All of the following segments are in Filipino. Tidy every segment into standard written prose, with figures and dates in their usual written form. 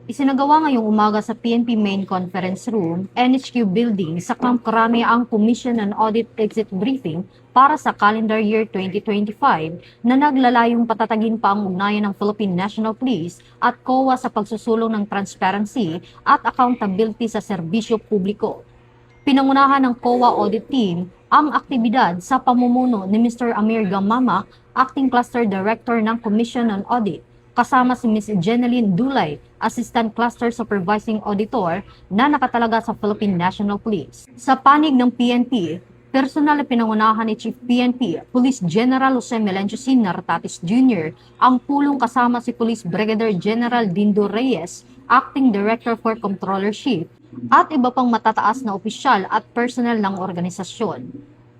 Isinagawa ngayong umaga sa PNP Main Conference Room, NHQ Building sa Camp Crame ang Commission on Audit Exit Briefing para sa calendar year 2025 na naglalayong patatagin pa ang ugnayan ng Philippine National Police at COA sa pagsusulong ng transparency at accountability sa serbisyo publiko. Pinangunahan ng COA Audit Team ang aktibidad sa pamumuno ni Mr. Amir Gamama, Acting Cluster Director ng Commission on Audit, kasama si Ms. Jeneline Dulay, Assistant Cluster Supervising Auditor na nakatalaga sa Philippine National Police. Sa panig ng PNP, personal na pinangunahan ni Chief PNP, Police General Jose Melencio C. Nartatis Jr., ang pulong kasama si Police Brigadier General Dindo Reyes, Acting Director for Controllership, at iba pang matataas na opisyal at personnel ng organisasyon.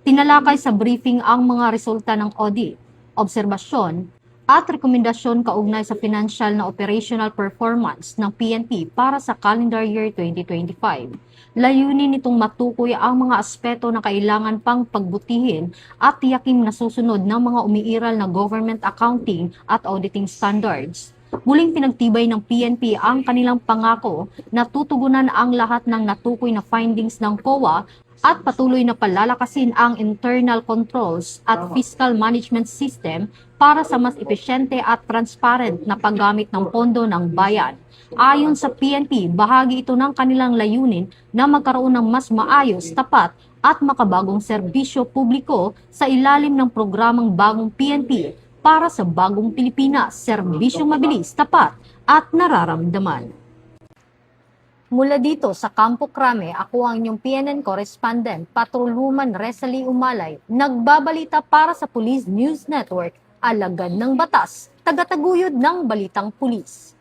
Tinalakay sa briefing ang mga resulta ng audit, obserbasyon, at rekomendasyon kaugnay sa financial na operational performance ng PNP para sa calendar year 2025. Layunin nitong matukoy ang mga aspeto na kailangan pang pagbutihin at tiyaking nasusunod ng mga umiiral na government accounting at auditing standards. Muling pinagtibay ng PNP ang kanilang pangako na tutugunan ang lahat ng natukoy na findings ng COA at patuloy na palalakasin ang internal controls at fiscal management system para sa mas epesyente at transparent na paggamit ng pondo ng bayan. Ayon sa PNP, bahagi ito ng kanilang layunin na magkaroon ng mas maayos, tapat at makabagong serbisyo publiko sa ilalim ng programang Bagong PNP para sa Bagong Pilipinas, serbisyong mabilis, tapat at nararamdaman. Mula dito sa Campo Crame, ako ang inyong PNN correspondent, Patrolwoman Resalie Umalay, nagbabalita para sa Police News Network, alagad ng batas, tagataguyod ng balitang pulis.